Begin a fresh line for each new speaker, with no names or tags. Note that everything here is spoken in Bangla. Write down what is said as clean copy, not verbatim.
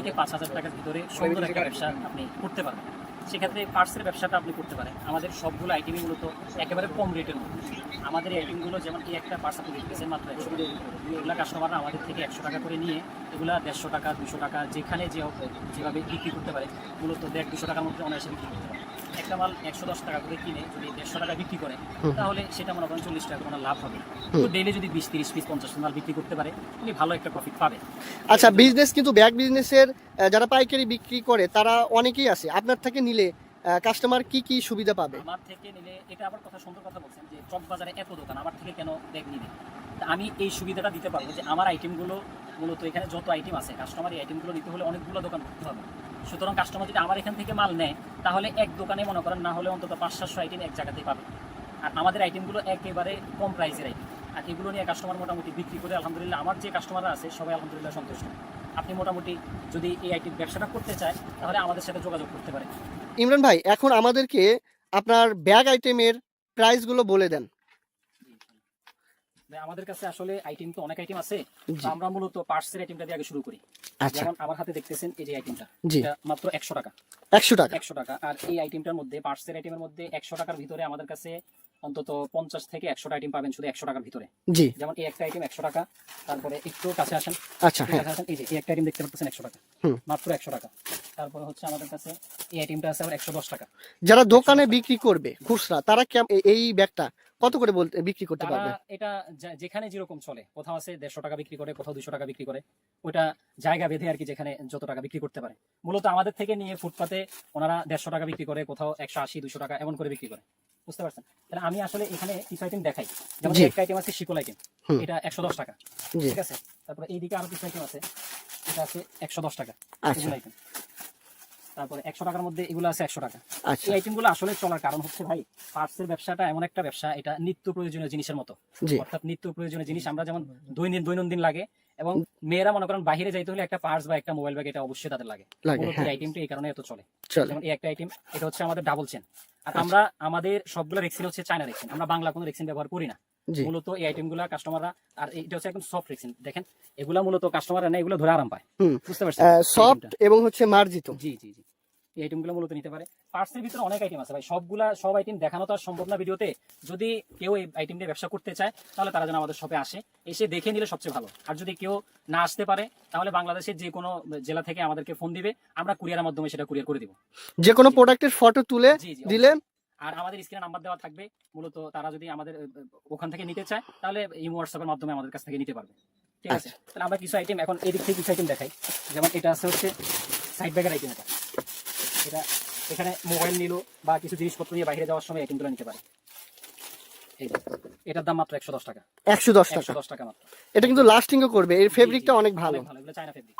থেকে 5,000 টাকার ভিতরে সুন্দর একটা ব্যবসা আপনি করতে পারেন। সেক্ষেত্রে পার্টসের ব্যবসাটা আপনি করতে পারেন। আমাদের সবগুলো আইটেমই মূলত একেবারে কম রেটের মধ্যে। আমাদের এই আইটেমগুলো যেমন এই একটা পার্টস আপনি দেখতেছেন মাত্র 100 টাকা। এগুলো কাস্টমাররা আমাদের থেকে 100 টাকা করে নিয়ে এগুলা 150 টাকা 200 টাকা যেখানে যেভাবে বিক্রি করতে পারে, মূলত 150-200 টাকার মধ্যে অনায়াসে বিক্রি করতে পারে। একটা মাল 110 টাকা করে কিনে যদি 150 টাকা বিক্রি করে, তাহলে সেটা মনে করেন 40 টাকা করে ওনার লাভ হবে। তো ডেইলি যদি 20-30 পিস 50 মাল বিক্রি করতে পারে, উনি ভালো একটা প্রফিট পাবে।
আচ্ছা, বিজনেস কিন্তু ব্যাগ বিজনেসের যারা পাইকারি বিক্রি করে তারা অনেকেই আছে। আপনার থেকে নিলে কাস্টমার কি কি সুবিধা পাবে?
আমার থেকে নিলে, এটা আবার কথা সুন্দর কথা বলছেন যে চক বাজারে এত দোকান, আমার থেকে কেন ব্যাগ নিবে? তা আমি এই সুবিধাটা দিতে পারবো যে আমার আইটেমগুলো মূলত এখানে যত আইটেম আছে, কাস্টমার এই আইটেমগুলো নিতে হলে অনেকগুলো দোকান করতে হবে। সুতরাং কাস্টমার যদি আমার এখান থেকে মাল নেয়, তাহলে এক দোকানে মনে করেন না হলে অন্তত 500-700 আইটেম এক জায়গাতেই পাবে। আর আমাদের আইটেমগুলো একেবারে কম প্রাইসের আইটেম, আর এগুলো নিয়ে কাস্টমার মোটামুটি বিক্রি করে আলহামদুলিল্লাহ আমার যে কাস্টমাররা আছে সবাই আলহামদুলিল্লাহ সন্তুষ্ট। আপনি মোটামুটি যদি এই আইটেম ব্যবসাটা করতে চায়, তাহলে আমাদের সাথে যোগাযোগ করতে পারে।
ইমরান ভাই, এখন আমাদেরকে আপনার ব্যাগ আইটেমের প্রাইসগুলো বলে দেন।
আমাদের কাছে আসলে আইটেম তো অনেক আইটেম আছে,
জি।
আমরা মূলত পার্টসের আইটেমটা দিয়ে আগে শুরু করি।
আচ্ছা,
যেমন আমার হাতে দেখতেছেন এই যে আইটেমটা,
জি।
এটা মাত্র 100 টাকা।
100 টাকা।
100 টাকা। আর এই আইটেমটার মধ্যে, পার্টসের আইটেমের মধ্যে 100 টাকার ভিতরে আমাদের কাছে অন্তত 50 থেকে 100টা আইটেম পাবেন শুধু 100 টাকার ভিতরে।
জি।
যেমন এই একটা আইটেম 100 টাকা, তারপরে একটু কাছে আসেন,
আচ্ছা, হ্যাঁ।
কাছে আসেন, এই যে এই একটা আইটেম দেখতে পাচ্ছেন 100 টাকা,
হুম।
মাত্র 100 টাকা। তারপরে হচ্ছে আমাদের কাছে এই আইটেমটা আছে আবার 110 টাকা।
যারা দোকানে বিক্রি করবে খুচরা, তারা এই ব্যাগটা কত করে বিক্রি করতে
তারা
পারবে?
এটা যেখানে যেরকম চলে, কোথাও আছে 150 টাকা বিক্রি করে, কোথাও 200 টাকা বিক্রি করে, ওটা জায়গা বেঁধে আর কি, যেখানে যত টাকা বিক্রি করতে পারে। মূলত আমাদের থেকে নিয়ে ফুটপাতে ওনারা 150 টাকা বিক্রি করে, কোথাও 180-200 টাকা এমন করে বিক্রি করে। বুঝতে পারছেন? তাহলে আমি আসলে এখানে কিছু আইটেম দেখাই। যেমন
জি।
একটা আইটেম আছে শিকল আইটেম,
হুম।
এটা 110 টাকা।
জি।
ঠিক আছে। তারপরে এইদিকে আরো কিছু আইটেম আছে, এটা আছে 110 টাকা।
আচ্ছা।
এগুলো আইটেম। তারপরে 100 টাকার মধ্যে এগুলো আছে 100 টাকা।
আচ্ছা,
এই আইটেমগুলো আসলে চলার কারণ হচ্ছে ভাই, পার্টসের ব্যবসাটা এমন একটা ব্যবসা, এটা নিত্য প্রয়োজনীয় জিনিসের মতো।
জি।
অর্থাৎ নিত্য প্রয়োজনীয় জিনিস আমরা যেমন দৈনন্দিন লাগে, এবং মেয়েরা মনে করেন বাইরে যাইতে হলে একটা পার্স বা একটা মোবাইল ব্যাগ এটা অবশ্যই তাদের লাগে।
লাগে,
মূলত
হ্যাঁ।
এই আইটেমটা এই কারণে এত চলে।
চলে।
যেমন এই একটা আইটেম, এটা হচ্ছে আমাদের ডাবল চেন। আর আমরা আমাদের সবগুলো রেক্সিন হচ্ছে চায়না রেক্সিন, আমরা বাংলা কোনো রেক্সিন ব্যবহার করি না।
জি।
মূলত এই আইটেমগুলো কাস্টমাররা, আর এটা হচ্ছে একদম সফট রেক্সিন, দেখেন এগুলা মূলত কাস্টমাররা নেয়, এগুলো ধরে আরাম পায়।
হুম।
বুঝতে পারছেন?
সফট এবং হচ্ছে মার্জিত।
জি জি জি। এই আইটেমগুলো মূলত নিতে পারে। পার্টসের ভিতরে অনেক আইটেম আছে ভাই, সব আইটেম দেখানো তো আর সম্ভব না ভিডিওতে। যদি কেউ এই আইটেম নিয়ে ব্যবসা করতে চায়, তাহলে তারা যেন আমাদের শপে আসে, এসে দেখে নিলে সবচেয়ে ভালো। আর যদি কেউ না আসতে পারে, তাহলে বাংলাদেশের যে কোনো জেলা থেকে আমাদেরকে ফোন দিবে, আমরা কুরিয়ারের মাধ্যমে সেটা কুরিয়ার করে দিব।
যে কোনো প্রোডাক্টের ফটো তুলে
জি জি,
দিলে।
আর আমাদের স্ক্রিনে নাম্বার দেওয়া থাকবে, মূলত তারা যদি আমাদের ওখান থেকে নিতে চায়, তাহলে এই হোয়াটসঅ্যাপের মাধ্যমে আমাদের কাছ থেকে নিতে পারবে। ঠিক আছে। তাহলে আমরা কিছু আইটেম এখন এদিক থেকে কিছু আইটেম দেখাই। যেমন এটা আছে হচ্ছে সাইড ব্যাগের আইটেম। এটা এখানে মোবাইল নিলো বা কিছু জিনিসপত্র নিয়ে বাইরে যাওয়ার সময় আইটেমগুলো নিতে পারে। এই যে, এটার দাম মাত্র 110 টাকা।
110 টাকা।
110 টাকা মাত্র।
এটা কিন্তু লাস্টিংও করবে, এর ফেব্রিকটা অনেক ভালো।
ভালো, এগুলো চায়না ফেব্রিক।